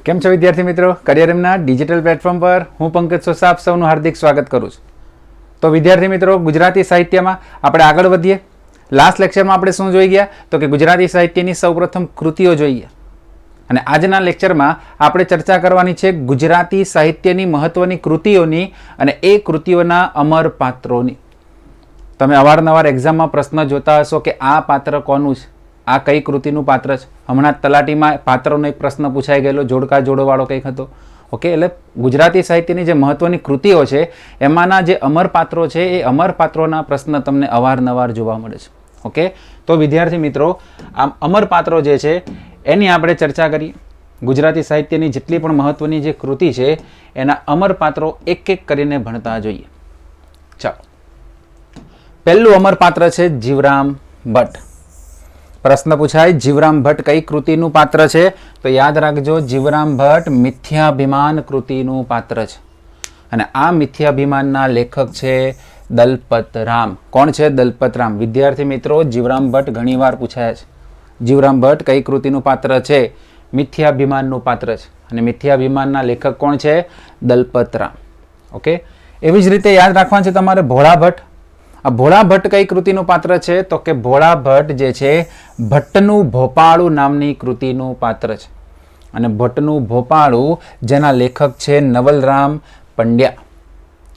કેમ છો વિદ્યાર્થી મિત્રો? કરિયરમના ડિજિટલ પ્લેટફોર્મ પર હું પંકજ સોસા આપ સૌનું હાર્દિક સ્વાગત કરું છું. તો વિદ્યાર્થી મિત્રો, ગુજરાતી સાહિત્યમાં આપણે આગળ વધીએ. લાસ્ટ લેક્ચરમાં આપણે શું જોઈ ગયા? તો કે ગુજરાતી સાહિત્યની સૌપ્રથમ કૃતિઓ જોઈ ગયા. અને આજના લેક્ચરમાં આપણે ચર્ચા કરવાની છે ગુજરાતી સાહિત્યની મહત્વની કૃતિઓની અને એ કૃતિઓના અમર પાત્રોની. તમે અવારનવાર એક્ઝામમાં પ્રશ્ન જોતા હશો કે આ પાત્ર કોનું છે, આ કઈ કૃતિનું પાત્ર છે. હમણાં તલાટીમાં પાત્રનો એક પ્રશ્ન પૂછાઈ ગયેલો, જોડકા જોડોવાળો કંઈક હતો. ઓકે, એટલે ગુજરાતી સાહિત્યની જે મહત્વની કૃતિઓ છે એમાંના જે અમર પાત્રો છે એ અમર પાત્રોના પ્રશ્ન તમને અવારનવાર જોવા મળે છે. ઓકે, તો વિદ્યાર્થી મિત્રો, આ અમર પાત્રો જે છે એની આપણે ચર્ચા કરીએ. ગુજરાતી સાહિત્યની જેટલી પણ મહત્વની જે કૃતિ છે એના અમર પાત્રો એક એક કરીને ભણતા જોઈએ. ચાલો, પહેલું અમર પાત્ર છે જીવરામ ભટ્ટ. પ્રશ્ન પૂછાય, જીવરામ ભટ્ટ કઈ કૃતિનું પાત્ર છે? તો યાદ રાખજો, જીવરામ ભટ્ટ મિથ્યાભિમાન કૃતિનું પાત્ર છે. અને આ મિથ્યાભિમાનના લેખક છે દલપતરામ. કોણ છે? દલપતરામ. વિદ્યાર્થી મિત્રો, જીવરામ ભટ્ટ ઘણીવાર પૂછાયા છે. જીવરામ ભટ્ટ કઈ કૃતિનું પાત્ર છે? મિથ્યાભિમાનનું પાત્ર છે. અને મિથ્યાભિમાનના લેખક કોણ છે? દલપતરામ. ઓકે, એવી જ રીતે યાદ રાખવાનું છે તમારે ભોળા ભટ્ટ. આ ભોળા ભટ્ટ કઈ કૃતિનું પાત્ર છે? તો કે ભોળા ભટ્ટ જે છે ભટ્ટનું ભોપાળું નામની કૃતિનું પાત્ર છે. અને ભટ્ટનું ભોપાળું જેના લેખક છે નવલરામ પંડ્યા.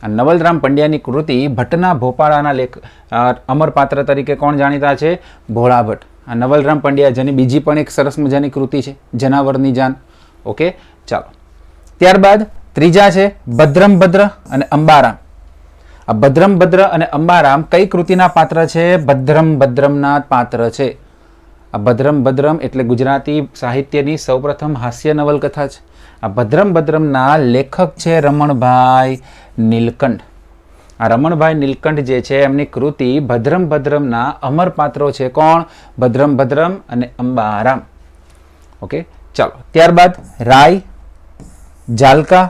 આ નવલરામ પંડ્યાની કૃતિ ભટ્ટના ભોપાળાના લેખ અમર પાત્ર તરીકે કોણ જાણીતા છે? ભોળા ભટ્ટ. આ નવલરામ પંડ્યા જેની બીજી પણ એક સરસ મજાની કૃતિ છે જનાવરની જાન. ઓકે, ચાલો. ત્યારબાદ ત્રીજા છે ભદ્રમભદ્ર અને અંબારામ. આ ભદ્રમભદ્ર અને અંબારામ કઈ કૃતિના પાત્ર છે? ભદ્રમભદ્રમના પાત્ર છે. આ ભદ્રમભદ્રમ એટલે ગુજરાતી સાહિત્યની સૌપ્રથમ હાસ્ય નવલકથા છે. આ ભદ્રમભદ્રમના લેખક છે રમણભાઈ નીલકંઠ. આ રમણભાઈ નીલકંઠ જે છે એમની કૃતિ ભદ્રમભદ્રમના અમર પાત્રો છે. કોણ? ભદ્રમભદ્રમ અને અંબારામ. ઓકે, ચાલો. ત્યારબાદ રાય, જાલકા,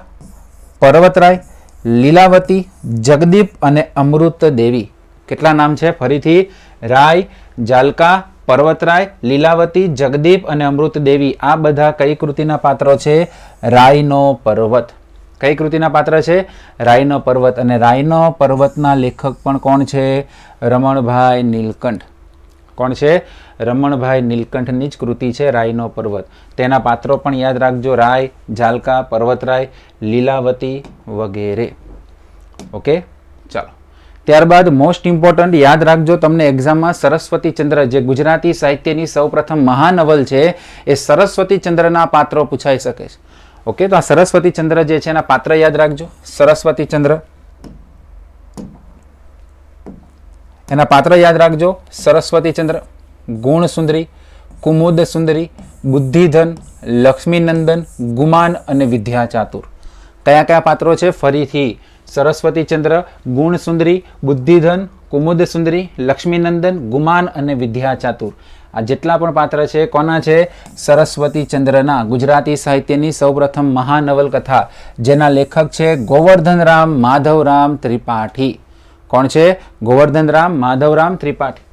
પર્વતરાય, લીલાવતી, જગદીપ અને અમૃત દેવી. કેટલા નામ છે? ફરીથી રાય, જાલકા, પર્વતરાય, લીલાવતી, જગદીપ અને અમૃત દેવી. આ બધા કઈ કૃતિના પાત્રો છે? રાયનો પર્વત. કઈ કૃતિના પાત્ર છે? રાયનો પર્વત. અને રાયનો પર્વતના લેખક પણ કોણ છે? રમણભાઈ નીલકંઠ. કોણ છે? રમણભાઈ નીલકંઠની જ કૃતિ છે રાયનો પર્વત. તેના પાત્રો પણ યાદ રાખજો, રાય, જાલકા, પર્વતરાય, લીલાવતી વગેરે. ઓકે, ચાલો. ત્યારબાદ મોસ્ટ ઇમ્પોર્ટન્ટ યાદ રાખજો, તમને એક્ઝામમાં સરસ્વતીચંદ્ર જે ગુજરાતી સાહિત્યની સૌપ્રથમ મહાનવલ છે એ સરસ્વતીચંદ્રના પાત્રો પૂછાઈ શકે છે. ઓકે, તો આ સરસ્વતીચંદ્ર જે છે એના પાત્ર યાદ રાખજો. સરસ્વતીચંદ્ર એના પાત્ર યાદ રાખજો. સરસ્વતીચંદ્ર, ગુણસુંદરી, કુમુદ સુંદરી, બુદ્ધિધન, લક્ષ્મીનંદન, ગુમાન અને વિદ્યાચાતુર. કયા કયા પાત્રો છે? ફરીથી સરસ્વતીચંદ્ર, ગુણસુંદરી, બુદ્ધિધન, કુમુદ સુંદરી, લક્ષ્મીનંદન, ગુમાન અને વિદ્યાચાતુર. આ જેટલા પણ પાત્ર છે કોના છે? સરસ્વતીચંદ્રના. ગુજરાતી સાહિત્યની સૌપ્રથમ મહાનવલકથા જેના લેખક છે ગોવર્ધનરામ માધવરામ ત્રિપાઠી. કોણ છે? ગોવર્ધનરામ માધવરામ ત્રિપાઠી.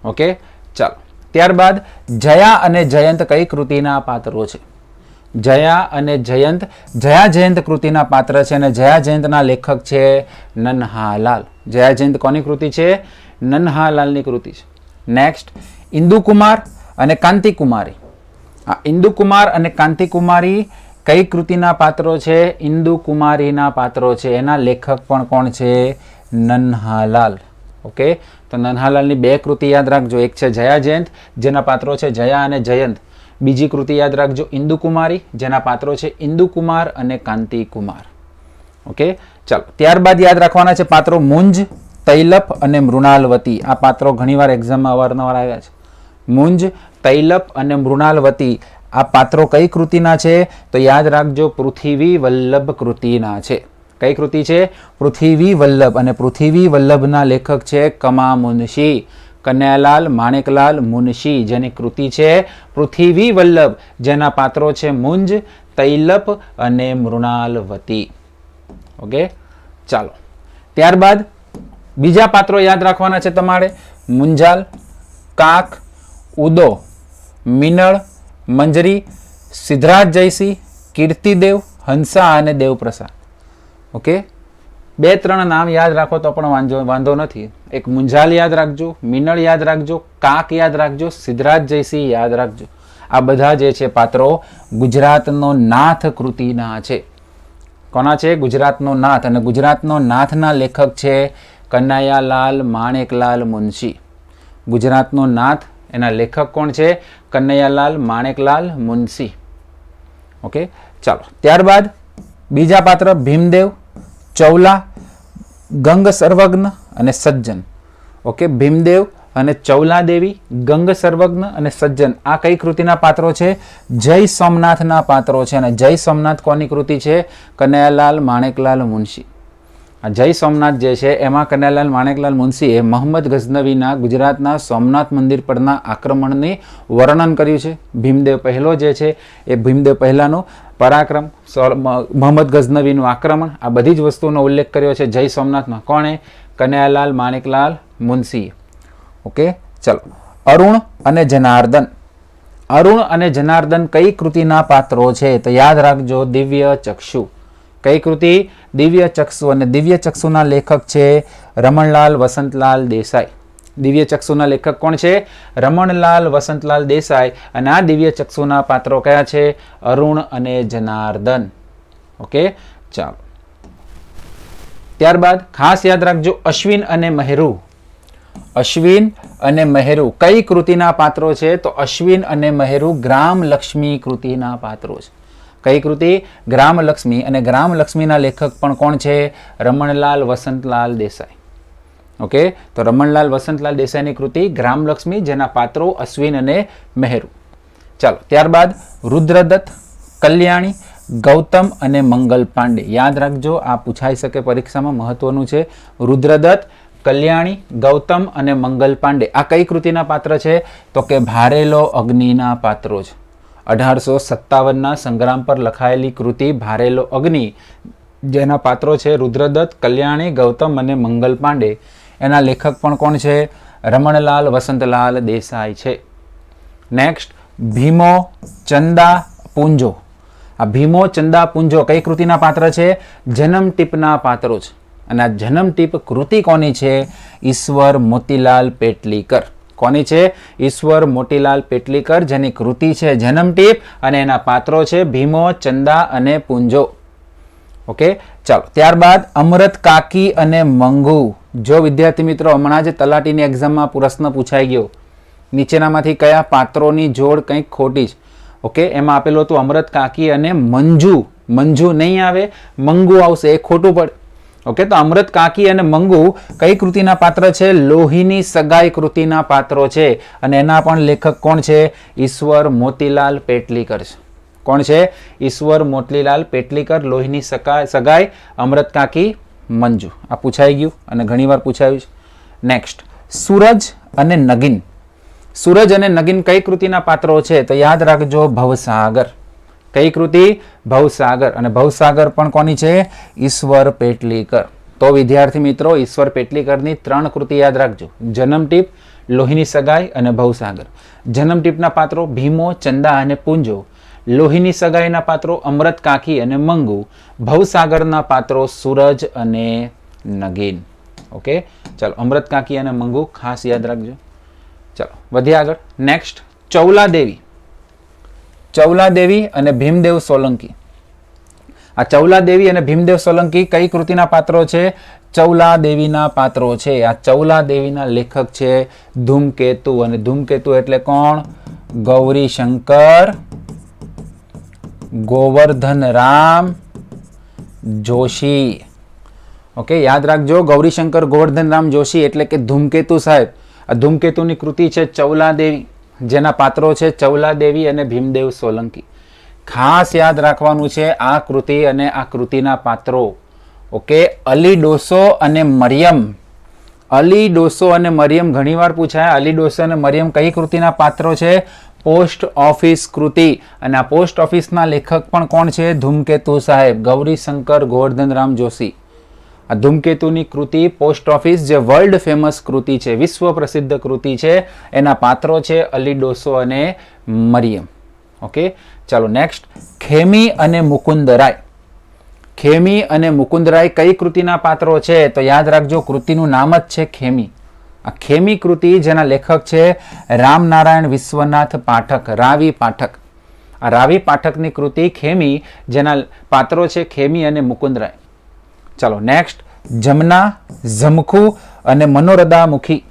ઓકે, ચાલો. ત્યારબાદ જયા અને જયંત કઈ કૃતિના પાત્રો છે? જયા અને જયંત, જયા જયંત કૃતિના પાત્ર છે. અને જયા જયંતના લેખક છે નન્હાલાલ. જયા જયંત કોની કૃતિ છે? નન્હાલાલની કૃતિ છે. નેક્સ્ટ, ઇન્દુકુમાર અને કાંતિકુમારી. આ ઇન્દુકુમાર અને કાંતિકુમારી કઈ કૃતિના પાત્રો છે? ઇન્દુકુમારીના પાત્રો છે. એના લેખક પણ કોણ છે? નન્હાલાલ. ઓકે, તો નન્હાલાલની બે કૃતિ યાદ રાખજો. એક છે જયા જયંત જેના પાત્રો છે જયા અને જયંત. બીજી કૃતિ યાદ રાખજો ઇન્દુકુમારી જેના પાત્રો છે ઇન્દુકુમાર અને કાંતિકુમાર. ઓકે, ચાલો. ત્યારબાદ યાદ રાખવાના છે પાત્રો મુંજ, તૈલપ અને મૃણાલવતી. આ પાત્રો ઘણીવાર એક્ઝામમાં અવારનવાર આવ્યા છે. મુંજ, તૈલપ અને મૃણાલવતી આ પાત્રો કઈ કૃતિના છે? તો યાદ રાખજો, પૃથ્વી વલ્લભ કૃતિના છે. કઈ કૃતિ છે? પૃથ્વી વલ્લભ. અને પૃથ્વી વલ્લભના લેખક છે કમા મુનશી. કનૈયાલાલ માણેકલાલ મુનશી જેની કૃતિ છે પૃથ્વી વલ્લભ જેના પાત્રો છે મુંજ, તૈલપ અને મૃણાલવતી. ઓકે, ચાલો. ત્યારબાદ બીજા પાત્રો યાદ રાખવાના છે તમારે. મુંજાલ, કાક, ઉદો, મિનળ, મંજરી, સિદ્ધરાજ જયસિંહ, કીર્તિદેવ, હંસા અને દેવપ્રસાદ. ઓકે, 2-3 નામ યાદ રાખો તો પણ વાંધો નથી. એક મુંજાલ યાદ રાખજો, મિનળ યાદ રાખજો, કાક યાદ રાખજો, સિદ્ધરાજ જયસિંહ યાદ રાખજો. આ બધા જે છે પાત્રો ગુજરાતનો નાથ કૃતિના છે. કોના છે? ગુજરાતનો નાથ. અને ગુજરાતનો નાથના લેખક છે કનૈયાલાલ માણેકલાલ મુનશી. ગુજરાતનો નાથ એના લેખક કોણ છે? કનૈયાલાલ માણેકલાલ મુનશી. ઓકે, ચાલો. ત્યારબાદ બીજા પાત્ર ભીમદેવ, ચૌલા, ગંગ સર્વજ્ઞ અને સજ્જન. ઓકે, ભીમદેવ અને ચૌલાદેવી, ગંગ સર્વજ્ઞ અને સજ્જન આ કઈ કૃતિના પાત્રો છે? જય સોમનાથના પાત્રો છે. અને જય સોમનાથ કોની કૃતિ છે? કનૈયાલાલ માણેકલાલ મુનશી. આ જય સોમનાથ જે છે એમાં કનૈયાલાલ માણેકલાલ મુનશીએ મોહમ્મદ ગઝનવીના ગુજરાતના સોમનાથ મંદિર પરના આક્રમણની વર્ણન કર્યું છે. ભીમદેવ પહેલો જે છે એ ભીમદેવ પહેલાનો પરાક્રમ, મોહમ્મદ ગઝનવીનું આક્રમણ, આ બધી જ વસ્તુનો ઉલ્લેખ કર્યો છે જય સોમનાથમાં. કોણે? કનૈયાલાલ માણેકલાલ મુનશી. ઓકે, ચલો. અરુણ અને જનાર્દન. અરુણ અને જનાર્દન કઈ કૃતિના પાત્રો છે? તો યાદ રાખજો, દિવ્ય ચક્ષુ. કઈ કૃતિ? દિવ્ય ચક્ષુ. અને દિવ્ય ચક્ષુના લેખક છે રમણલાલ વસંતલાલ દેસાઈ. દિવ્ય ચક્ષુના લેખક કોણ છે? રમણલાલ વસંતલાલ દેસાઈ. અને આ દિવ્ય ચક્ષુના પાત્રો કયા છે? અરુણ અને જનાર્દન. ઓકે, ચાલો. ત્યારબાદ ખાસ યાદ રાખજો, અશ્વિન અને મહેરુ. અશ્વિન અને મહેરુ કઈ કૃતિના પાત્રો છે? તો અશ્વિન અને મહેરુ ગ્રામલક્ષ્મી કૃતિના પાત્રો છે. કઈ કૃતિ? ગ્રામલક્ષ્મી. અને ગ્રામલક્ષ્મીના લેખક પણ કોણ છે? રમણલાલ વસંતલાલ દેસાઈ. ઓકે, તો રમણલાલ વસંતલાલ દેસાઈની કૃતિ ગ્રામલક્ષ્મી, જેના પાત્રો અશ્વિન અને મહેરુ. ચાલો, ત્યારબાદ રુદ્રદત્ત, કલ્યાણી, ગૌતમ અને મંગલ પાંડે. યાદ રાખજો, આ પૂછાઈ શકે પરીક્ષામાં, મહત્વનું છે. રુદ્રદત્ત, કલ્યાણી, ગૌતમ અને મંગલ પાંડે આ કઈ કૃતિના પાત્ર છે? તો કે ભારેલો અગ્નિના પાત્રો છે. 1857ના સંગ્રામ પર લખાયેલી કૃતિ ભારેલો અગ્નિ, જેના પાત્રો છે રુદ્રદત્ત, કલ્યાણી, ગૌતમ અને મંગલ પાંડે. એના લેખક પણ કોણ છે? રમણલાલ વસંતલાલ દેસાઈ છે. નેક્સ્ટ, ભીમો, ચંદા, પૂંજો. આ ભીમો, ચંદા, પૂંજો કઈ કૃતિના પાત્ર છે? જન્મ ટીપના પાત્રો છે. અને આ જન્મ ટીપ કૃતિ કોની છે? ઈશ્વર મોતીલાલ પેટલીકર. કોની છે? ઈશ્વર મોતીલાલ પેટલીકર, જેની કૃતિ છે જન્મ ટીપ અને એના પાત્રો છે ભીમો, ચંદા અને પૂંજો. ઓકે, ચાલો. ત્યારબાદ અમૃત કાકી અને મંગુ. જો વિદ્યાર્થી મિત્રો હમણાં જ તલાટીની એક્ઝામમાં પ્રશ્ન પૂછાઈ ગયો, નીચેનામાંથી કયા પાત્રોની જોડ કંઈક ખોટી છે? ઓકે, એમાં આપેલું હતું અમૃત કાકી અને મંજુ. મંજુ નહીં આવે, મંગુ આવશે, એ ખોટું પડે. ઓકે, તો અમૃત કાકી અને મંગુ કઈ કૃતિના પાત્ર છે? લોહીની સગાઈ કૃતિના પાત્રો છે. અને એના પણ લેખક કોણ છે? ઈશ્વર મોતીલાલ પેટલીકર છે. કોણ છે? ઈશ્વર મોતીલાલ પેટલીકર. લોહીની સગાઈ, અમૃત કાકી, મંજુ. આ પૂછાઈ ગયું અને ઘણીવાર પૂછાયું છે. નેક્સ્ટ, સૂરજ અને નગીન. સૂરજ અને નગીન કઈ કૃતિના પાત્રો છે? તો યાદ રાખજો, ભવસાગર. કઈ કૃતિ? ભવસાગર. અને ભવસાગર પણ કોની છે? ઈશ્વર પેટલીકર. તો વિદ્યાર્થી મિત્રો ઈશ્વર પેટલીકરની 3 કૃતિ યાદ રાખજો, જન્મટીપ, લોહીની સગાઈ અને ભવસાગર. જન્મટીપના પાત્રો ભીમો, ચંદા અને પૂંજો. લોહીની સગાઈના પાત્રો અમૃત કાકી અને મંગુ. ભવસાગરના પાત્રો સૂરજ અને નગીન. ઓકે, ચાલો. અમૃત કાકી અને મંગુ ખાસ યાદ રાખજો. ચાલો વધીએ આગળ. નેક્સ્ટ, ચૌલાદેવી. ચૌલાદેવી અને ભીમદેવ સોલંકી. આ ચૌલાદેવી અને ભીમદેવ સોલંકી કઈ કૃતિના પાત્રો છે? ચૌલાદેવીના પાત્રો છે. આ ચૌલાદેવીના લેખક છે ધૂમકેતુ. અને ધૂમકેતુ એટલે કોણ? ગૌરીશંકર ગોવર્ધનરામ જોશી. ઓકે, યાદ રાખજો, ગૌરીશંકર ગોવર્ધનરામ જોશી એટલે કે ધૂમકેતુ સાહેબ. આ ધૂમકેતુની કૃતિ છે ચૌલાદેવી, જેના પાત્રો છે ચૌલાદેવી અને ભીમદેવ સોલંકી. ખાસ યાદ રાખવાનું છે આ કૃતિ અને આ કૃતિના પાત્રો. ઓકે, અલી ડોસો અને મરિયમ. અલી ડોસો અને મરિયમ ઘણીવાર પૂછાય. અલી ડોસો અને મરિયમ કઈ કૃતિના પાત્રો છે? પોસ્ટ ઓફિસ કૃતિ. અને આ પોસ્ટ ઓફિસના લેખક પણ કોણ છે? ધૂમકેતુ સાહેબ, ગૌરીશંકર ગોવર્ધનરામ જોશી. આ ધૂમકેતુની કૃતિ પોસ્ટ ઓફિસ, જે વર્લ્ડ ફેમસ કૃતિ છે, વિશ્વ પ્રસિદ્ધ કૃતિ છે, એના પાત્રો છે અલી ડોસો અને મરિયમ. ઓકે, ચાલો નેક્સ્ટ. ખેમી અને મુકુંદરાય. ખેમી અને મુકુંદરાય કઈ કૃતિના પાત્રો છે? તો યાદ રાખજો, કૃતિનું નામ જ છે ખેમી. આ ખેમી કૃતિ જેના લેખક છે રામનારાયણ વિશ્વનાથ પાઠક, રાવી પાઠક. આ રાવી પાઠકની કૃતિ ખેમી, જેના પાત્રો છે ખેમી અને મુકુંદરાય. ચાલો નેક્સ્ટ. જમના, ઝમખુ અને મનોરદામુખી.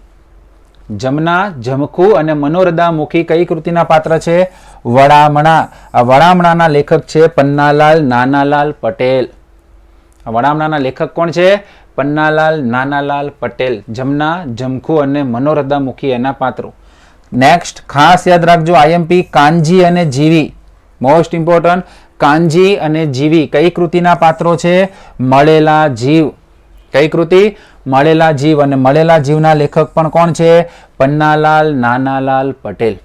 જમના, ઝમખુ અને મનોરદામુખી કઈ કૃતિના પાત્ર છે? વડામણા. આ વડામણાના લેખક છે પન્નાલાલ નાનાલાલ પટેલ. આ વડામણાના લેખક કોણ છે? પન્નાલાલ નાનાલાલ પટેલ. જમના, ઝમખુ અને મનોરદામુખી એના પાત્રો. નેક્સ્ટ ખાસ યાદ રાખજો, આઈએમપી કાનજી અને જીવી. મોસ્ટ ઇમ્પોર્ટન્ટ, કાનજી અને જીવી કઈ કૃતિના પાત્રો છે? મળેલા જીવ. કઈ કૃતિ? મળેલા જીવ. અને મળેલા જીવના લેખક પણ કોણ છે? પન્નાલાલ નાનાલાલ પટેલ.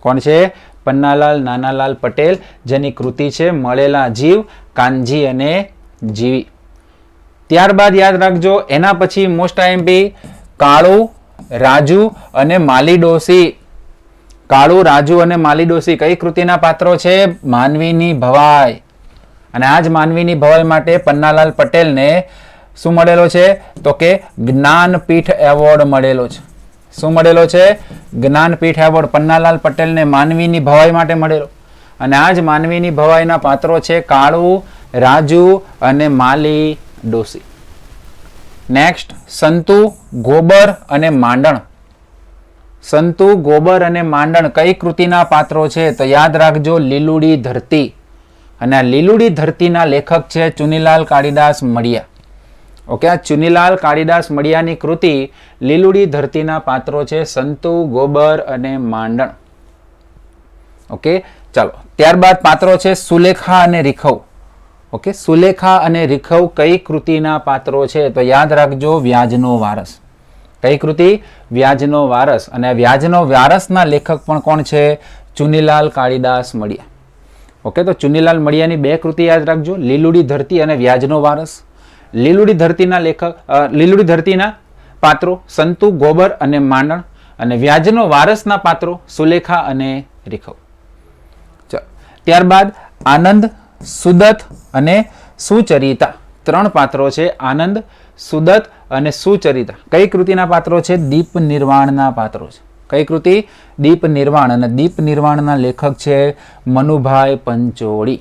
કોણ છે? પન્નાલાલ નાનાલાલ પટેલ, જેની કૃતિ છે મળેલા જીવ, કાનજી અને જીવી. ત્યારબાદ યાદ રાખજો, એના પછી મોસ્ટ આઈએમપી કાળુ, રાજુ અને માલીડોસી. કાળુ, રાજુ અને માલીડોસી કઈ કૃતિના પાત્રો છે? માનવીની ભવાઈ. અને આ જ માનવીની ભવાઈ માટે પન્નાલાલ પટેલને શું મળેલો છે? તો કે જ્ઞાનપીઠ એવોર્ડ મળેલો છે. શું મળેલો છે? જ્ઞાનપીઠ એવોર્ડ પન્નાલાલ પટેલને માનવીની ભવાઈ માટે મળેલો. અને આ જ માનવીની ભવાઈના પાત્રો છે કાળુ, રાજુ અને માલીડોસી. નેક્સ્ટ સંતુ, ગોબર અને માંડણ. સંતુ, ગોબર અને માંડણ કઈ કૃતિના પાત્રો છે? તો યાદ રાખજો, લીલુડી ધરતી. અને આ લીલુડી ધરતીના લેખક છે ચુનીલાલ કાળીદાસ મળિયા. ઓકે, આ ચુનીલાલ કાળીદાસ મળિયાની કૃતિ લીલુડી ધરતીના પાત્રો છે સંતુ, ગોબર અને માંડણ. ઓકે, ચાલો ત્યારબાદ પાત્રો છે સુલેખા અને રીખવ. ઓકે, સુલેખા અને રીખવ કઈ કૃતિના પાત્રો છે? તો યાદ રાખજો, વ્યાજનો વારસ. કઈ કૃતિ? વ્યાજનો વારસ. અને વ્યાજનો વારસના લેખક પણ કોણ છે? ચુનીલાલ કાળીદાસ મળિયા. ઓકે, તો ચુનીલાલ મળિયાની બે કૃતિ યાદ રાખજો, લીલુડી ધરતી અને વ્યાજનો વારસ. લીલુડી ધરતીના લેખક, લીલુડી ધરતીના પાત્રો સંતુ, ગોબર અને માંડણ. અને વ્યાજનો વારસના પાત્રો સુલેખા અને રીખવ. ત્યારબાદ આનંદ, સુદત અને સુચરિતા. ત્રણ પાત્રો છે, આનંદ, સુદત અને સુચરિતા. કઈ કૃતિના પાત્રો છે? દીપ નિર્વાણના પાત્રો છે. કઈ કૃતિ? દીપ નિર્વાણ. અને દીપ નિર્વાણના લેખક છે મનુભાઈ પંચોળી.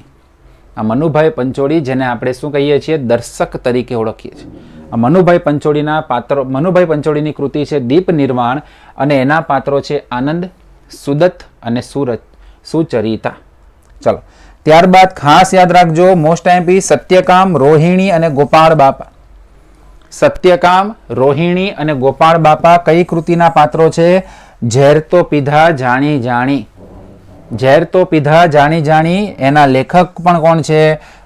આ મનુભાઈ પંચોળી, જેને આપણે શું કહીએ છીએ? દર્શક તરીકે ઓળખીએ છીએ. આ મનુભાઈ પંચોળીના પાત્રો, મનુભાઈ પંચોળીની કૃતિ છે દીપ નિર્વાણ અને એના પાત્રો છે આનંદ, સુદત અને સુચરિતા. ચલો ત્યારબાદ ખાસ યાદ રાખજો, મોસ્ટ આઈએમપી સત્યકામ, રોહિણી અને ગોપાળ બાપા. સત્યકામ, રોહિણી અને ગોપાળ બાપા કઈ કૃતિના પાત્રો છે? ઝેર તો પીધા જાણી જાણી. ઝેર તો પીધા જાણી જાણી એના લેખક પણ કોણ છે?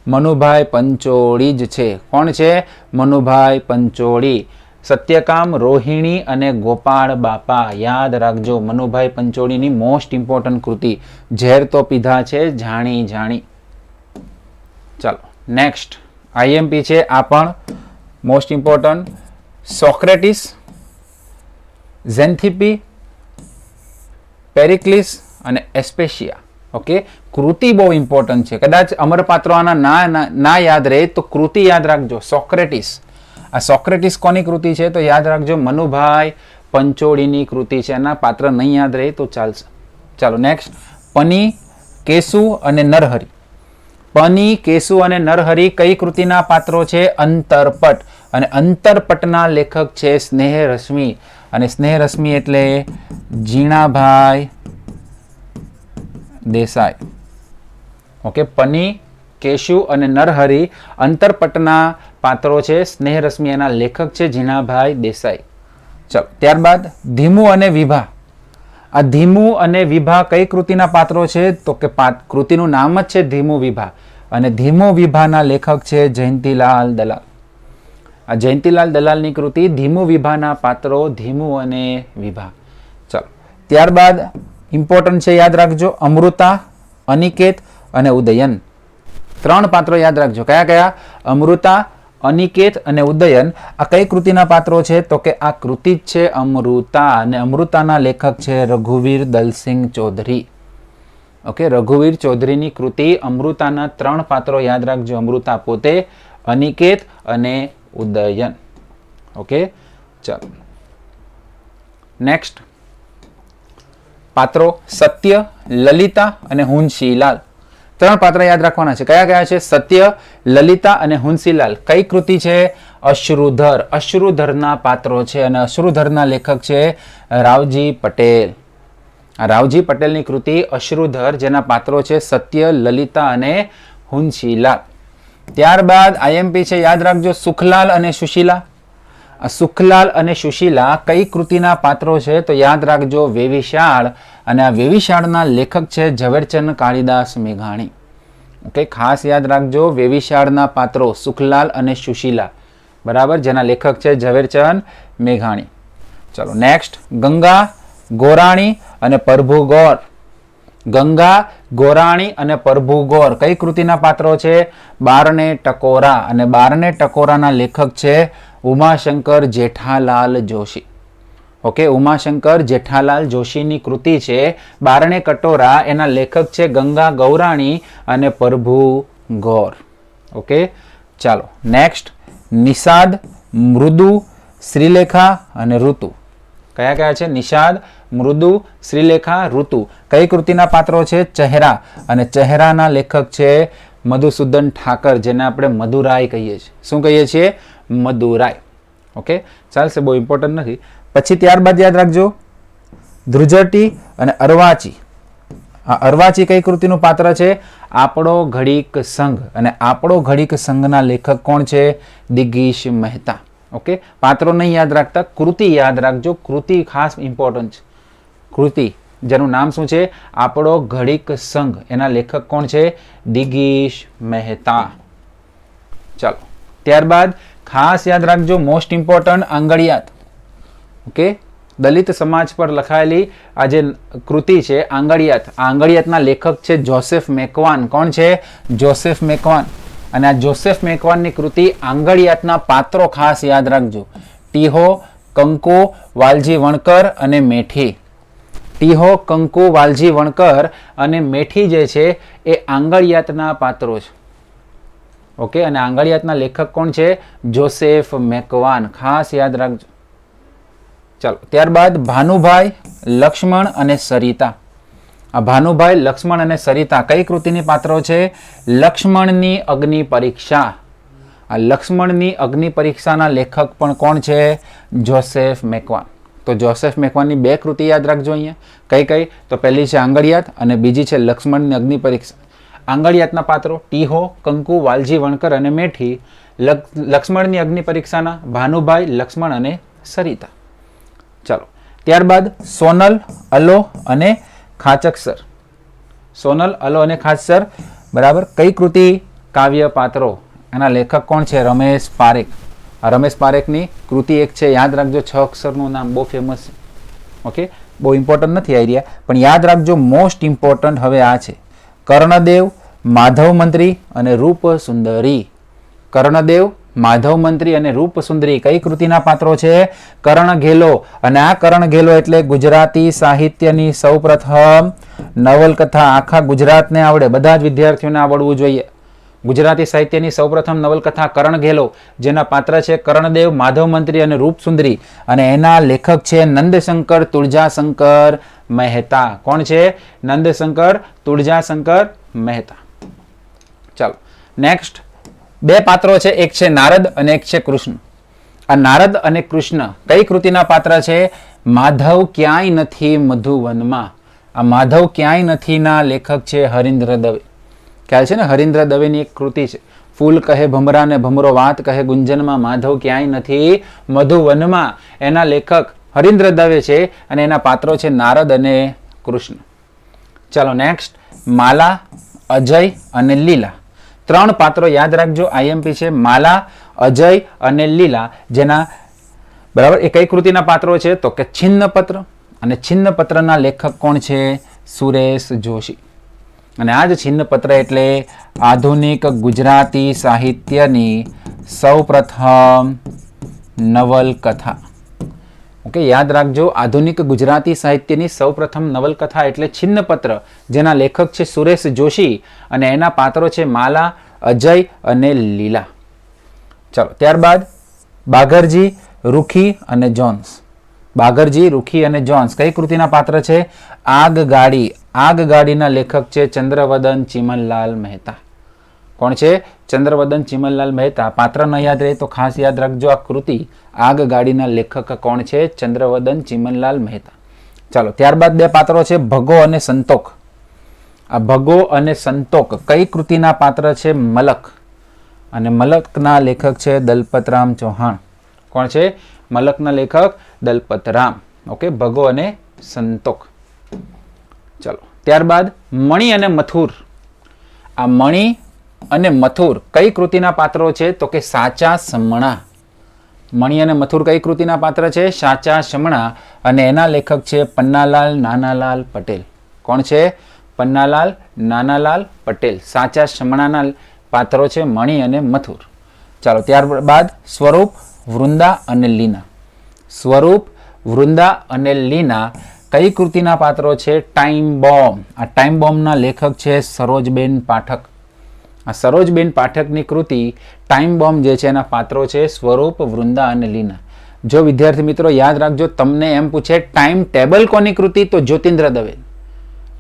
મનુભાઈ પંચોળી જ છે. કોણ છે? મનુભાઈ પંચોળી. સત્યકામ, રોહિણી અને ગોપાળ બાપા યાદ રાખજો, મનુભાઈ પંચોળીની મોસ્ટ ઇમ્પોર્ટન્ટ કૃતિ ઝેર તો પીધા છે જાણી જાણી. ચાલો નેક્સ્ટ આઈએમપી છે, આ પણ મોસ્ટ ઇમ્પોર્ટન્ટ. સોક્રેટિસ, ઝેન્થીપી, પેરિક્લિસ અને એસ્પેશિયા. ઓકે, કૃતિ બહુ ઇમ્પોર્ટન્ટ છે. કદાચ અમરપાત્રો આના ના યાદ રહે તો કૃતિ યાદ રાખજો. સોક્રેટિસ, આ સોક્રેટિસ કોની કૃતિ છે? તો યાદ રાખજો, મનુભાઈ પંચોળીની કૃતિ છે. એના પાત્ર નહીં યાદ રહે તો ચાલશે. ચાલો નેક્સ્ટ, પની, કેસુ અને નરહરી. પની, કેસુ અને નરહરી કઈ કૃતિના પાત્રો છે? અંતરપટ. અને અંતરપટના લેખક છે સ્નેહરશ્મિ. અને સ્નેહરશ્મિ એટલે જીણાભાઈ દેસાઈ. ઓકે, પની, કેશુ અને નરહરી અંતરપટના પાત્રો છે. સ્નેહરશ્મિ એના લેખક છે જીણાભાઈ દેસાઈ. ચલો ત્યારબાદ ધીમુ અને વિભા. આ ધીમુ અને વિભા કઈ કૃતિના પાત્રો છે? તો કે કૃતિનું નામ જ છે ધીમુ વિભા. અને ધીમુ વિભાના લેખક છે જયંતીલાલ દલાલ. આ જયંતીલાલ દલાલની કૃતિ ધીમુ વિભાના પાત્રો ધીમુ અને વિભા. ચલો ત્યારબાદ ઇમ્પોર્ટન્ટ છે, યાદ રાખજો, અમૃતા, અનિકેત અને ઉદયન. ત્રણ પાત્રો યાદ રાખજો. કયા કયા? અમૃતા, અનિકેત અને ઉદયન. આ કઈ કૃતિના પાત્રો છે? તો કે આ કૃતિ જ છે અમૃતા. અને અમૃતાના લેખક છે રઘુવીર દલસિંહ ચૌધરી. ઓકે, રઘુવીર ચૌધરીની કૃતિ અમૃતાના 3 પાત્રો યાદ રાખજો. અમૃતા પોતે, અનિકેત અને ઉદયન. ઓકે, ચાલો નેક્સ્ટ. પાત્રો સત્ય, લલિતા અને હુંસીલાલ. 3 પાત્ર યાદ રાખવાના છે. કયા કયા છે? સત્ય, લલિતા અને હુંસીલાલ. કઈ કૃતિ છે? અશ્રુધર. અશ્રુધરના પાત્રો છે અને અશ્રુધરના લેખક છે રાવજી પટેલ. રાવજી પટેલની કૃતિ અશ્રુધર, જેના પાત્રો છે સત્ય, લલિતા અને હુંસીલાલ. ત્યારબાદ આઈએમપી છે, યાદ રાખજો, સુખલાલ અને સુશીલા. સુખલાલ અને સુશીલા કઈ કૃતિના પાત્રો છે? તો યાદ રાખજો વેવિશાળ, અને આ વેવિશાળના લેખક છે ઝવેરચંદ કાળીદાસ મેઘાણી. ઓકે, ખાસ યાદ રાખજો વેવિશાળના પાત્રો સુખલાલ અને સુશીલા, બરાબર, જેના લેખક છે ઝવેરચંદ મેઘાણી. ચલો નેક્સ્ટ. ગંગા, ગોરાણી અને પ્રભુ ગૌર. ગંગા, ગોરાણી અને પ્રભુ ગૌર કઈ કૃતિના પાત્રો છે? બારને ટકોરા, અને બારને ટકોરાના લેખક છે ઉમાશંકર જેઠાલાલ જોશી. ઓકે, ઉમાશંકર જેઠાલાલ જોશીની કૃતિ છે બારણે કટોરા. એના લેખક છે ગંગા ગૌરાણી અને પ્રભુ ગૌર. ઓકે, ચાલો નેક્સ્ટ. નિષાદ, મૃદુ, શ્રીલેખા અને ઋતુ. કયા કયા છે? નિષાદ, મૃદુ, શ્રીલેખા, ઋતુ. કઈ કૃતિના પાત્રો છે? ચહેરા, અને ચહેરાના લેખક છે મધુસૂદન ઠાકર, જેને આપણે મધુરાય કહીએ છીએ. શું કહીએ છીએ? મધુરાય. ઓકે, ચાલશે, બહુ ઇમ્પોર્ટન્ટ નથી. પછી ત્યારબાદ યાદ રાખજો ધ્રુજટી અને અર્વાચી. આ અર્વાચી કઈ કૃતિનું પાત્ર છે? આપણો ઘડીક સંઘ, અને આપણો ઘડીક સંઘના લેખક કોણ છે? દિગીશ મહેતા. ઓકે, પાત્રો નહીં યાદ રાખતા, કૃતિ યાદ રાખજો. કૃતિ ખાસ ઇમ્પોર્ટન્ટ છે. કૃતિ જેનું નામ શું છે? આપણો ઘડીક સંઘ. એના લેખક કોણ છે? દિગીશ મહેતા. ચાલો ત્યારબાદ ખાસ યાદ રાખજો મોસ્ટ ઇમ્પોર્ટન્ટ આંગળિયાત. ઓકે, દલિત સમાજ પર લખાયેલી આ જે કૃતિ છે આંગળિયાત. આ આંગળિયાતના લેખક છે જોસેફ મેકવાન. કોણ છે? જોસેફ મેકવાન. અને આ જોસેફ મેકવાનની કૃતિ આંગળિયાતના પાત્રો ખાસ યાદ રાખજો. ટીહો, કંકુ, વાલજી વણકર અને મેઠી. ટીહો, કંકુ, વાલજી વણકર અને મેઠી જે છે એ આંગળિયાતના પાત્રો છે. ઓકે, અને આંગળિયાતના લેખક કોણ છે? જોસેફ મેકવાન. ખાસ યાદ રાખજો. ચાલો ત્યારબાદ ભાનુભાઈ, લક્ષ્મણ અને સરિતા. આ ભાનુભાઈ, લક્ષ્મણ અને સરિતા કઈ કૃતિની પાત્રો છે? લક્ષ્મણની અગ્નિ પરીક્ષા. આ લક્ષ્મણની અગ્નિ પરીક્ષાના લેખક પણ કોણ છે? જોસેફ મેકવાન. તો જોસેફ મેકવાનની 2 કૃતિ યાદ રાખજો અહીંયા. કઈ કઈ? તો પહેલી છે આંગળિયાત અને બીજી છે લક્ષ્મણની અગ્નિ પરીક્ષા. આંગળિયાતના પાત્રો ટીહો, કંકુ, વાલજી વણકર અને મેઠી. લક્ષ્મણની અગ્નિ પરીક્ષાના ભાનુભાઈ, લક્ષ્મણ અને સરિતા. ચાલો ત્યારબાદ સોનલ, અલો અને ખાચકસર. સોનલ, અલો અને ખાચકસર, બરાબર. કઈ કૃતિ? કાવ્ય પાત્રો. એના લેખક કોણ છે? રમેશ પારેખ. આ રમેશ પારેખની કૃતિ એક છે, યાદ રાખજો, 6 અક્ષરનું નામ, બહુ ફેમસ છે. ઓકે, બહુ ઇમ્પોર્ટન્ટ નથી આઈડિયા, પણ યાદ રાખજો મોસ્ટ ઇમ્પોર્ટન્ટ હવે આ છે. કર્ણદેવ, માધવ મંત્રી અને રૂપ સુંદરી. કર્ણદેવ, માધવ મંત્રી અને રૂપ સુંદરી કઈ કૃતિના પાત્રો છે? કરણ ઘેલો. અને આ કરણ ઘેલો એટલે ગુજરાતી સાહિત્યની સૌપ્રથમ નવલકથા. આખા ગુજરાતને આવડે, બધા જ વિદ્યાર્થીઓને આવડવું જોઈએ. ગુજરાતી સાહિત્યની સૌપ્રથમ નવલકથા કરણ ઘેલો, જેના પાત્ર છે કર્ણદેવ, માધવ મંત્રી અને રૂપ સુંદરી, અને એના લેખક છે નંદશંકર તુળજાશંકર મહેતા. કોણ છે? નંદશંકર તુળજાશંકર મહેતા. ચાલો નેક્સ્ટ. 2 પાત્રો છે, એક છે નારદ અને એક છે કૃષ્ણ. આ નારદ અને કૃષ્ણ કઈ કૃતિના પાત્ર છે? માધવ ક્યાંય નથી મધુવનમાં. આ માધવ ક્યાંય નથી ના લેખક છે હરીન્દ્ર દવે. ખ્યાલ છે ને? હરીન્દ્ર દવેની એક કૃતિ છે, ફૂલ કહે ભમરા ને ભમરો વાત કહે ગુંજનમાં, માધવ ક્યાંય નથી મધુવનમાં. એના લેખક હરીન્દ્ર દવે છે અને એના પાત્રો છે નારદ અને કૃષ્ણ. ચાલો નેક્સ્ટ. માલા, અજય અને લીલા. 3 પાત્રો યાદ રાખજો, આઈએમપી છે. માલા, અજય અને લીલા, જેના બરાબર એ કઈ કૃતિના પાત્રો છે? તો કે છિન્નપત્ર. અને છિન્નપત્રના લેખક કોણ છે? સુરેશ જોશી. અને આ જ છિન્નપત્ર એટલે આધુનિક ગુજરાતી સાહિત્યની સૌપ્રથમ નવલકથા. ઓકે, યાદ રાખજો, આધુનિક ગુજરાતી સાહિત્યની સૌપ્રથમ નવલકથા એટલે છિન્નપત્ર, જેના લેખક છે સુરેશ જોશી અને એના પાત્રો છે માલા, અજય અને લીલા. ચલો, ત્યારબાદ બાઘરજી, રૂખી અને જોન્સ. બાઘરજી, રૂખી અને જોન્સ કઈ કૃતિના પાત્ર છે? આગગાડી. આગગાડીના લેખક છે ચંદ્રવદન ચીમનલાલ મહેતા. કોણ છે? ચંદ્રવદન ચીમનલાલ મહેતા. પાત્ર ન યાદ રહે તો ખાસ યાદ રાખજો, આ કૃતિ આગગાડીના લેખક કોણ છે? ચંદ્રવદન ચીમનલાલ મહેતા. ચાલો, ત્યારબાદ બે પાત્રો છે ભગો અને સંતોક. આ ભગો અને સંતોક કઈ કૃતિના પાત્ર છે? મલક. અને મલકના લેખક છે દલપતરામ ચૌહાણ. કોણ છે? મલકના લેખક દલપતરામ. ઓકે, ભગો અને સંતોક. ચલો, ત્યારબાદ મણિ અને મથુર. આ મણિ અને મથુર કઈ કૃતિના પાત્રો છે? તો કે સાચા સમણા. મણિ અને મથુર કઈ કૃતિના પાત્ર છે? સાચા સમણા. અને એના લેખક છે પન્નાલાલ નાનાલાલ પટેલ. કોણ છે? પન્નાલાલ નાનાલાલ પટેલ. સાચા સમણાના પાત્રો છે મણિ અને મથુર. ચાલો, ત્યારબાદ સ્વરૂપ, વૃંદા અને લીના. સ્વરૂપ, વૃંદા અને લીના કઈ કૃતિના પાત્રો છે? Time bomb. આ ટાઈમ બોમ્બના લેખક છે સરોજબેન પાઠક. આ સરોજબેન પાઠકની કૃતિ ટાઈમ બોમ્બ જે છે એના પાત્રો છે સ્વરૂપ, વૃંદા અને લીના. જો વિદ્યાર્થી મિત્રો યાદ રાખજો, તમને એમ પૂછે ટાઈમ ટેબલ કોની કૃતિ? તો જ્યોતિન્દ્ર દવે.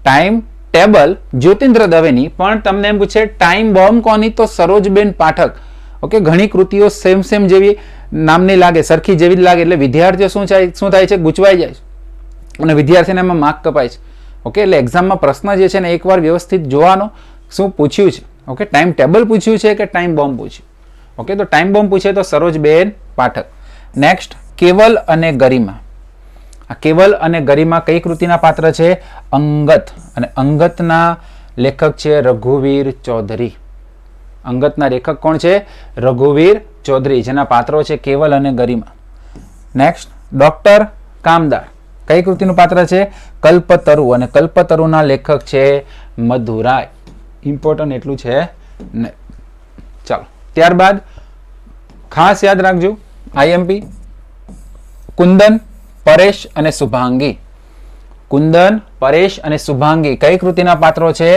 ટાઈમ ટેબલ જ્યોતિન્દ્ર દવેની. પણ તમને એમ પૂછે ટાઈમ બોમ્બ કોની? તો સરોજબેન પાઠક. ઓકે, ઘણી કૃતિઓ સેમ જેવી નામની લાગે, સરખી જેવી જ લાગે, એટલે વિદ્યાર્થીઓ શું થાય છે? ગૂંચવાઈ જાય છે અને વિદ્યાર્થીને એમાં માર્ક કપાય છે. ઓકે, એટલે એક્ઝામમાં પ્રશ્ન જે છે ને એકવાર વ્યવસ્થિત જોવાનો, શું પૂછ્યું છે. ઓકે, ટાઈમ ટેબલ પૂછ્યું છે કે ટાઈમ બોમ્બ પૂછ્યું? ઓકે, તો ટાઈમ બોમ્બ પૂછે તો સરોજબેન પાઠક. નેક્સ્ટ, કેવલ અને ગરિમા. આ કેવલ અને ગરિમા કઈ કૃતિના પાત્ર છે? અંગત. અને અંગતના લેખક છે રઘુવીર ચૌધરી. અંગતના લેખક કોણ છે? રઘુવીર ચૌધરી, જેના પાત્રો છે કેવલ અને ગરિમા. નેક્સ્ટ, ડોક્ટર કામદાર કઈ કૃતિનું પાત્ર છે? કલ્પતરુ. અને કલ્પતરુના લેખક છે મધુરાય. ઇમ્પોર્ટન્ટ એટલું છે ને. ચાલો, ત્યારબાદ ખાસ યાદ રાખજો આઈએમપી, કુંદન, પરેશ અને શુભાંગી. કુંદન, પરેશ અને શુભાંગી કઈ કૃતિના પાત્રો છે?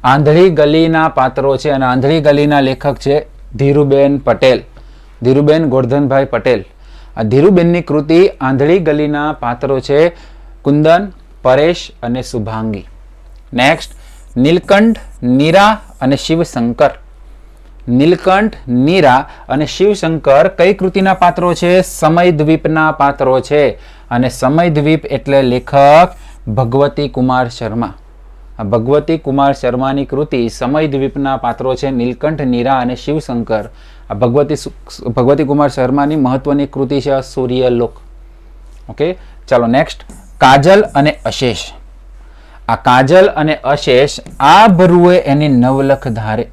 આંધળી ગલીના પાત્રો છે. અને આંધળી ગલીના લેખક છે ધીરુબેન પટેલ. ધીરુબેન ગોરધનભાઈ પટેલ. આ ધીરુબેનની કૃતિ આંધળી ગલીના પાત્રો છે કુંદન, પરેશ અને શુભાંગી. નેક્સ્ટ, નીલકંઠ, નીરા અને શિવશંકર. નીલકંઠ, નીરા અને શિવશંકર કઈ કૃતિના પાત્રો છે? સમયદ્વીપના પાત્રો છે. અને સમયદ્વીપ એટલે લેખક ભગવતી કુમાર શર્મા. ભગવતી કુમાર શર્માની કૃતિ સમયદ્વીપના પાત્રો છે નીલકંઠ, નીરા અને શિવશંકર. આ ભગવતી કુમાર શર્માની મહત્વની કૃતિ છે સૂર્યલોક. ઓકે, ચાલો નેક્સ્ટ, કાજલ અને અશેષ. આ કાજલ અને અશેષ આભરુએ એની નવલખ ધારે.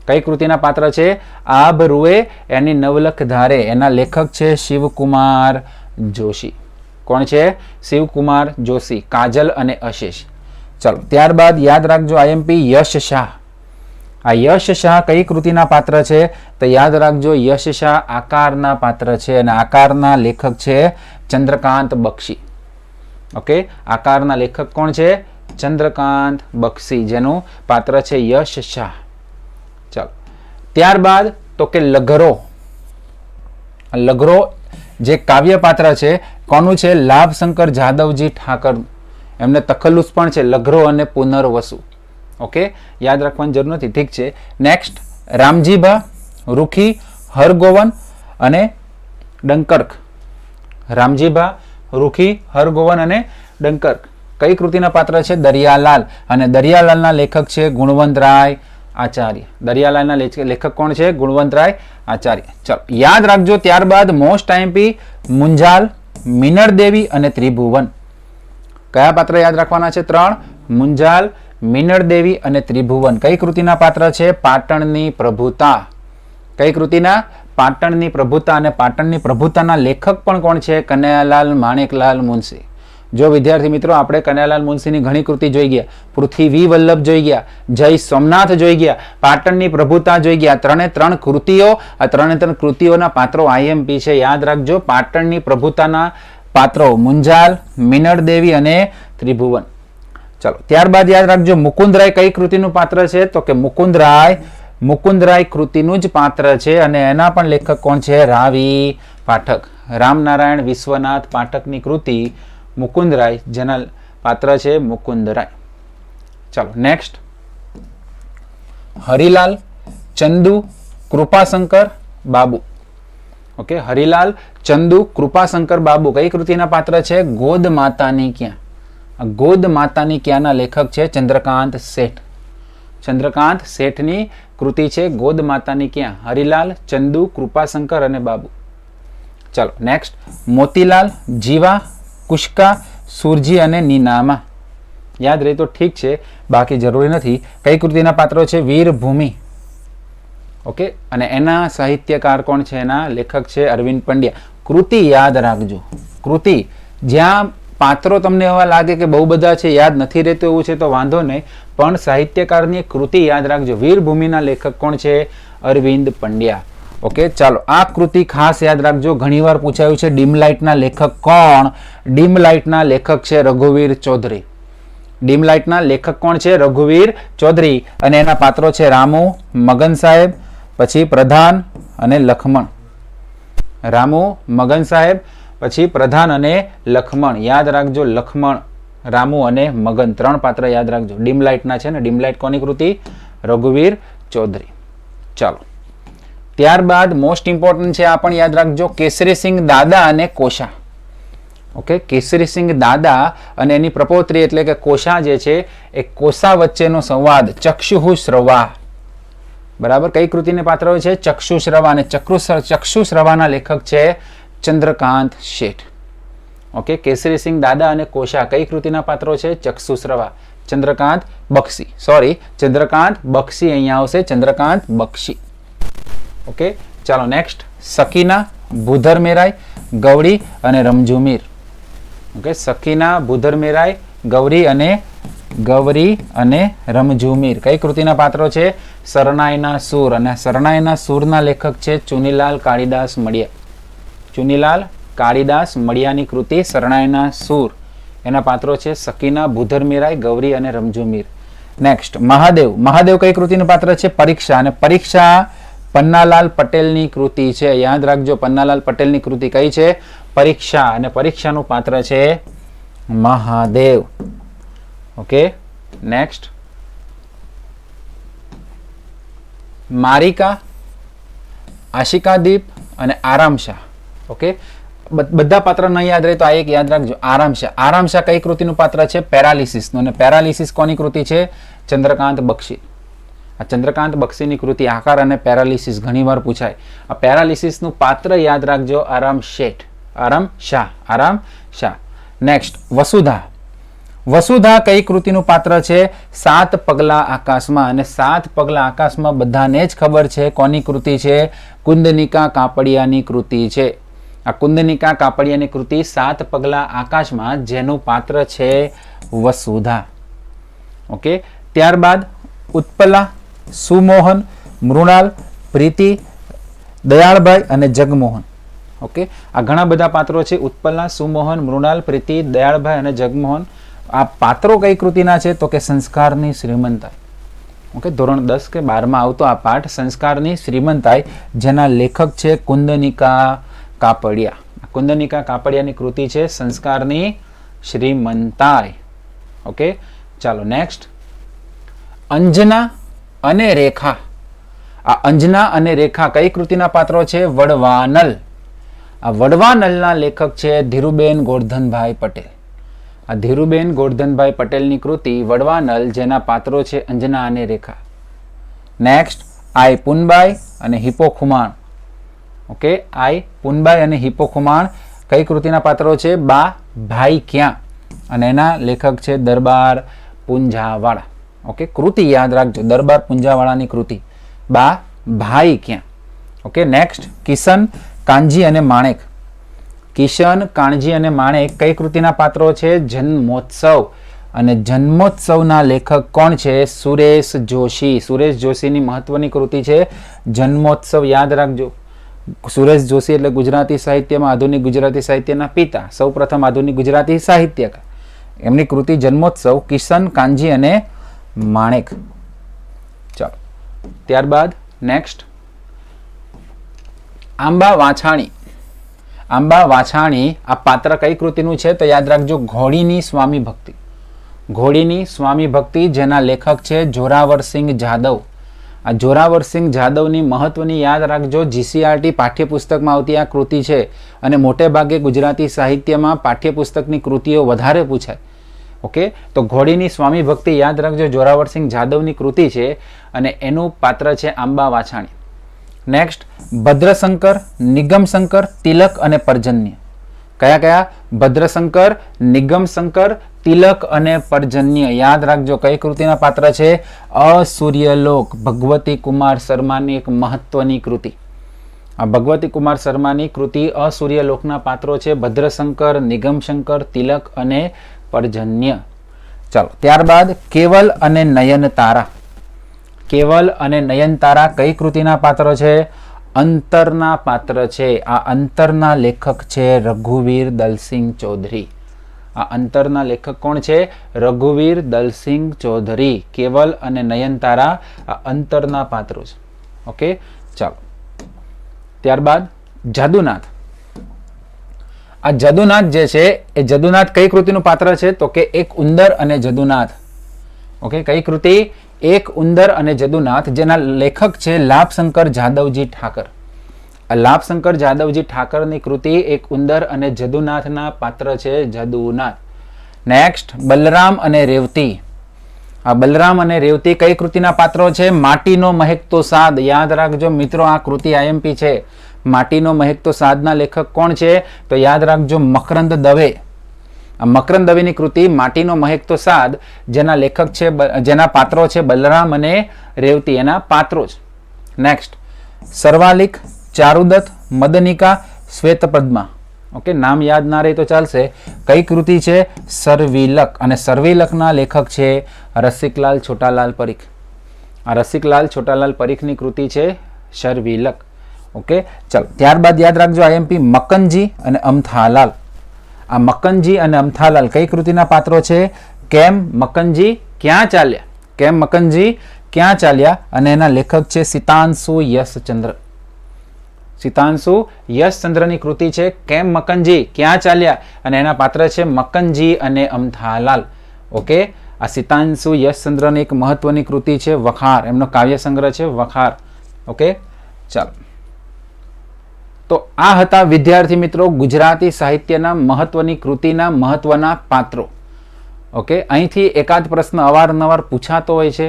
કઈ કૃતિના પાત્ર છે? આભરુએ એની નવલખ ધારે. એના લેખક છે શિવકુમાર જોશી. કોણ છે? શિવકુમાર જોશી. કાજલ અને અશેષ. ચલો, ત્યારબાદ યાદ રાખજો આઈએમપી, યશ શાહ. આ યશ શાહ કઈ કૃતિના પાત્ર છે? તો યાદ રાખજો, યશ શાહ આકારના પાત્ર છે. અને આકારના લેખક છે ચંદ્રકાંત બક્ષી. ઓકે, આકારના લેખક કોણ છે? ચંદ્રકાંત બક્ષી, જેનું પાત્ર છે યશ શાહ. ચાલો, ત્યારબાદ તો કે લઘરો. લઘરો જે કાવ્ય પાત્ર છે કોનું છે? લાભશંકર જાદવજી ઠાકર. એમને તખલ્લુસ પણ છે લઘરો અને પુનર્વસુ. ઓકે, યાદ રાખવાની જરૂર નથી. ઠીક છે. નેક્સ્ટ, રામજીભા, રૂખી, હરગોવન અને ડંકર્ક. રામજીભા, રૂખી, હરગોવન અને ડંકર્ક કઈ કૃતિના પાત્ર છે? દરિયાલાલ. અને દરિયાલાલના લેખક છે ગુણવંતરાય આચાર્ય. દરિયાલાલના લેખક કોણ છે? ગુણવંતરાય આચાર્ય. ચલો, યાદ રાખજો. ત્યારબાદ મોસ્ટ આઈએમપી, મુંજાલ, મિનળ દેવી અને ત્રિભુવન. કયા પાત્ર યાદ રાખવાના છે? 3. મુંજાલ, મિનળ દેવી અને ત્રિભુવન કઈ કૃતિના પાત્ર છે? પાટણની પ્રભુતા. કઈ કૃતિના? પાટણની પ્રભુતા. અને પાટણની પ્રભુતાના લેખક પણ કોણ છે? કનૈયાલાલ માણેકલાલ મુનશી. જો વિદ્યાર્થી મિત્રો આપણે કનૈયાલાલ મુનશીની ઘણી કૃતિ જોઈ ગયા, પૃથ્વી વલ્લભ જોઈ ગયા, જય સોમનાથ જોઈ ગયા, પાટણની પ્રભુતા જોઈ ગયા. 3 કૃતિઓ, આ 3 કૃતિઓના પાત્રો આઈએમપી છે. યાદ રાખજો, પાટણની પ્રભુતાના પાત્રો મુંજાલ, મિનળ દેવી અને ત્રિભુવન. ચલો ત્યારબાદ યાદ રાખજો મુકુંદરાય કઈ કૃતિનું પાત્ર છે? તો કે મુકુંદરાય કૃતિનું જ પાત્ર છે અને એના પણ લેખક કોણ છે? રાવી પાઠક. રામનારાયણ વિશ્વનાથ પાઠકની કૃતિ મુકુંદરાય, જેના પાત્ર છે મુકુંદરાય. ચાલો નેક્સ્ટ, હરિલાલ, ચંદુ, કૃપાશંકર, બાબુ. ઓકે, હરિલાલ, ચંદુ, કૃપાશંકર, બાબુ કઈ કૃતિના પાત્ર છે? ગોદ માતાની ક્યાં. ગોદ માતાની ક્યાંના લેખક છે ચંદ્રકાંત શેઠ. ચંદ્રકાંત શેઠની કૃતિ છે ગોદ માતાની ક્યાં. હરિલાલ, ચંદુ, કૃપાશંકર અને બાબુ. ચાલો નેક્સ્ટ, મોતીલાલ, જીવા, કુશકા, સુરજી અને નીનામા. યાદ રહે તો ઠીક છે, બાકી જરૂરી નથી. કઈ કૃતિના પાત્રો છે? વીરભૂમિ. ઓકે, અને એના સાહિત્યકાર કોણ છે? એના લેખક છે અરવિંદ પંડ્યા. કૃતિ યાદ રાખજો. કૃતિ જ્યાં પાત્રો તમને એવા લાગે કે બહુ બધા છે, યાદ નથી રહેતું એવું છે તો વાંધો નહીં, પણ સાહિત્યકારની કૃતિ યાદ રાખજો. વીરભૂમિના લેખક કોણ છે? અરવિંદ પંડ્યા. ઓકે, ચાલો આ કૃતિ ખાસ યાદ રાખજો. ઘણીવાર પૂછાયું છે ડીમ લાઇટના લેખક કોણ? ડીમ લાઇટના લેખક છે રઘુવીર ચૌધરી. ડીમ લાઇટના લેખક કોણ છે? રઘુવીર ચૌધરી. અને એના પાત્રો છે રામુ, મગન સાહેબ, પછી પ્રધાન અને લખમણ. રામુ, મગન સાહેબ, પછી પ્રધાન અને લખમણ. યાદ રાખજો, લખમણ, રામુ અને મગન ત્રણ પાત્ર યાદ રાખજો. ડીમ લાઇટના છે ને. ડીમ લાઇટ કોની કૃતિ? રઘુવીર ચૌધરી. ચાલો ત્યારબાદ મોસ્ટ ઇમ્પોર્ટન્ટ છે આ પણ યાદ રાખજો, કેસરીસિંહ દાદા અને કોશા. ઓકે, કેસરીસિંહ દાદા અને એની પ્રપૌત્રી એટલે કે કોશા જે છે એ કોશા વચ્ચેનો સંવાદ ચક્ષુશ્રવા. બરાબર, કઈ કૃતિને પાત્ર હોય છે? ચક્ષુશ્રવા. અને ચક્ષુશ્રવાના લેખક છે ચંદ્રકાંત શેઠ. ઓકે, કેસરીસિંહ દાદા અને કોશા કઈ કૃતિના પાત્રો છે? ચક્ષુશ્રવા. ચંદ્રકાંત બક્ષી, સોરી ચંદ્રકાંત બક્ષી અહીંયા આવશે, ચંદ્રકાંત બક્ષી. ઓકે, ચાલો નેક્સ્ટ, સકીના, ભૂધર મેરાય, ગૌરી અને રમઝુમીર. ઓકે, સકીના, ભૂધર મેરાય, ગૌરી અને રમઝુમીર કઈ કૃતિના પાત્રો છે? શરણાઈના સૂર. અને શરણાઈના સૂરના લેખક છે ચુનીલાલ કાળીદાસ મડિયા. ચુનીલાલ કાળીદાસ મડિયાની કૃતિ શરણાઈના સૂર. એના પાત્રો છે સકીના, ભૂધર મેરાય, ગૌરી અને રમઝુમીર. નેક્સ્ટ, મહાદેવ. મહાદેવ કઈ કૃતિનું પાત્ર છે? પરીક્ષા. અને પરીક્ષા પન્નાલાલ પટેલની કૃતિ છે. યાદ રાખજો, પન્નાલાલ પટેલની કૃતિ કઈ છે? પરીક્ષા. અને પરીક્ષાનું પાત્ર છે મહાદેવ. ઓકે, નેક્સ્ટ, મારિકા, આશિકાદીપ અને આરામશાહ. ઓકે, બધા પાત્ર ન યાદ રહે તો આ એક યાદ રાખજો, આરામશાહ. આરામશાહ કઈ કૃતિનું પાત્ર છે? પેરાલિસિસનું. અને પેરાલિસિસ કોની કૃતિ છે? ચંદ્રકાંત બક્ષી. આ ચંદ્રકાંત બક્ષીની કૃતિ આકાર અને પેરાલિસિસ ઘણીવાર પૂછાય. આ પેરાલિસિસનું પાત્ર યાદ રાખજો, આરામ શાહ. નેક્સ્ટ, વસુધા. વસુધા કઈ કૃતિનું પાત્ર છે? સાત પગલા આકાશમાં. અને સાત પગલા આકાશમાં બધાને જ ખબર છે કોની કૃતિ છે? કુંદનિકા કાપડિયાની કૃતિ છે. આ કુંદનિકા કાપડિયાની કૃતિ સાત પગલા આકાશમાં, જેનું પાત્ર છે વસુધા. ઓકે, ત્યારબાદ ઉત્પલા, સુમોહન, મૃણાલ, પ્રીતિ, દયાળભાઈ અને જગમોહન. ઓકે, આ ઘણા બધા પાત્રો છે. ઉત્પલા, સુમોહન, મૃણાલ, પ્રીતિ, દયાળભાઈ અને જગમોહન. આ પાત્રો કઈ કૃતિના છે? તો કે સંસ્કારની શ્રીમંતાઈ. ઓકે, ધોરણ 10 કે 12 આવતો આ પાઠ સંસ્કારની શ્રીમંતાઈ, જેના લેખક છે કુંદનિકા કાપડિયા. કુંદનિકા કાપડિયાની કૃતિ છે સંસ્કારની શ્રીમંતાઈ. ઓકે, ચાલો નેક્સ્ટ, અંજના અને રેખા. આ અંજના અને રેખા કઈ કૃતિના પાત્રો છે? વડવાનલ. આ વડવાનલના લેખક છે ધીરુબેન ગોરધનભાઈ પટેલ. આ ધીરુબેન ગોરધનભાઈ પટેલની કૃતિ વડવાનલ, જેના પાત્રો છે અંજના અને રેખા. નેક્સ્ટ, આઈ પુનબાઈ અને હિપો ખુમાણ. ઓકે, આઈ પુનબાઈ અને હિપો ખુમાણ કઈ કૃતિના પાત્રો છે? બા ભાઈ ક્યાં. અને એના લેખક છે દરબાર પુંજાવાળા. ઓકે, કૃતિ યાદ રાખજો, દરબાર પુંજાવાળાની કૃતિ બા ભાઈ ક્યાં. ઓકે, નેક્સ્ટ, કિશન, કાનજી અને માણેક. કિશન, કાનજી અને માણેક કઈ કૃતિના પાત્રો છે? જન્મોત્સવ. અને જન્મોત્સવના લેખક કોણ છે? સુરેશ જોશી. સુરેશ જોશીની મહત્વની કૃતિ છે જન્મોત્સવ. યાદ રાખજો, સુરેશ જોશી એટલે ગુજરાતી સાહિત્યમાં આધુનિક ગુજરાતી સાહિત્યના પિતા, સૌપ્રથમ આધુનિક ગુજરાતી સાહિત્યકાર. એમની કૃતિ જન્મોત્સવ, કિશન, કાંજી અને માણેક. ચાલો ત્યારબાદ નેક્સ્ટ આંબા વાછાણી. આંબા વાછાણી આ પાત્ર કઈ કૃતિનું છે તો યાદ રાખજો, ઘોડીની સ્વામી ભક્તિ. ઘોડીની સ્વામી ભક્તિ જેના લેખક છે જોરાવરસિંહ જાદવ. આ જોરાવરસિંહ જાદવની મહત્વની યાદ રાખજો, જીસીઆરટી પાઠ્યપુસ્તકમાં આવતી આ કૃતિ છે અને મોટે ભાગે ગુજરાતી સાહિત્યમાં પાઠ્યપુસ્તકની કૃતિઓ વધારે પૂછાય. ઓકે, તો ઘોડીની સ્વામી ભક્તિ યાદ રાખજો, જોરાવરસિંહ જાદવની કૃતિ છે અને એનું પાત્ર છે આંબા વાછાણી. નેક્સ્ટ ભદ્રશંકર, નિગમશંકર, તિલક અને પર્જન્ય. કયા કયા? ભદ્રશંકર, નિગમશંકર, તિલક અને પર્જન્ય. યાદ રાખજો કઈ કૃતિના પાત્ર છે? અસૂર્યલોક, ભગવતી કુમાર શર્માની એક મહત્વની કૃતિ. આ ભગવતી કુમાર શર્માની કૃતિ અસૂર્યલોકના પાત્રો છે ભદ્રશંકર, નિગમશંકર, તિલક અને પર્જન્ય. ચાલો ત્યારબાદ કેવલ અને નયનતારા. કેવલ અને નયનતારા કઈ કૃતિના પાત્રો છે? અંતરના પાત્ર છે. આ અંતરના લેખક છે રઘુવીર દલસિંહ ચૌધરી. આ અંતરના લેખક કોણ છે? રઘુવીર દલસિંહ ચૌધરી. કેવલ અને નયનતારા આ અંતરના પાત્રો છે. ઓકે, ચાલો ત્યારબાદ જાદુનાથ. આ જદુનાથ જે છે એ જદુનાથ કઈ કૃતિનું પાત્ર છે તો કે એક ઉંદર અને જદુનાથ. ઓકે, કઈ કૃતિ? એક ઉંદર અને જદુનાથ, જેના લેખક છે લાભશંકર જાદવજી ઠાકર. આ લાભશંકર જાદવજી ઠાકરની કૃતિ એક ઉંદર અને જદુનાથના પાત્ર છે જદુનાથ. નેક્સ્ટ બલરામ અને રેવતી. આ બલરામ અને રેવતી કઈ કૃતિના પાત્રો છે? માટીનો મહેકતો સાદ. યાદ રાખજો મિત્રો, આ કૃતિ આઈએમપી છે. માટીનો મહેકતો સાદના લેખક કોણ છે તો યાદ રાખજો મકરંદ દવે. આ મકરંદ દવેની કૃતિ માટીનો મહેકતો સાદ, જેના લેખક છે, જેના પાત્રો છે બલરામ અને રેવતી, એના પાત્રો છે. નેક્સ્ટ સર્વાલિક, ચારુદત્ત, મદનિકા, શ્વેતપદ્મા. ઓકે, નામ યાદ ના રહે તો ચાલશે. કઈ કૃતિ છે? સરવિલક. અને સરવિલકના લેખક છે રસિકલાલ છોટાલાલ પરીખ. આ રસિકલાલ છોટાલાલ પરીખની કૃતિ છે સરવિલક. ઓકે, ચાલો ત્યારબાદ યાદ રાખજો આઈએમપી મકનજી અને અમથાલાલ. આ મકનજી અને અમથાલાલ કઈ કૃતિના પાત્રો છે? કેમ મકનજી ક્યાં ચાલ્યા. કેમ મકનજી ક્યાં ચાલ્યા અને એના લેખક છે સિતાંશુ યશચંદ્ર. સિતાંશુ યશચંદ્રની કૃતિ છે કેમ મકનજી ક્યાં ચાલ્યા અને એના પાત્ર છે મકનજી અને અમથાલાલ. ઓકે, આ સિતાંશુ યશચંદ્રની એક મહત્વની કૃતિ છે વખાર. એમનો કાવ્ય સંગ્રહ છે વખાર. ઓકે, ચાલો તો આ હતા વિદ્યાર્થી મિત્રો ગુજરાતી સાહિત્યના મહત્વની કૃતિના મહત્વના પાત્રો. ઓકે, અહીંથી એકાદ પ્રશ્ન અવારનવાર પૂછાતો હોય છે,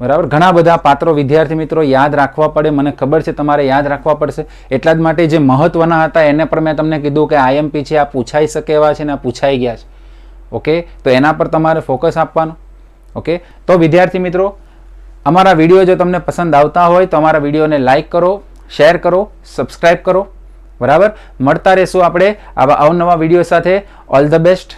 બરાબર. ઘણા બધા પાત્રો વિદ્યાર્થી મિત્રો યાદ રાખવા પડે, મને ખબર છે તમારે યાદ રાખવા પડશે. એટલા જ માટે જે મહત્વના હતા એને પણ મેં તમને કીધું કે આઈએમપી છે, આ પૂછાઈ શકે એવા છે ને આ પૂછાઈ ગયા છે. ઓકે, તો એના પર તમારે ફોકસ આપવાનું. ઓકે, તો વિદ્યાર્થી મિત્રો અમારા વિડીયો જો તમને પસંદ આવતા હોય તો અમારા વિડીયોને લાઇક કરો, શેર કરો, સબસ્ક્રાઇબ કરો. બરાબર, મળતા રહેશું આપણે આવા અવનવા વિડીયો સાથે. All the best.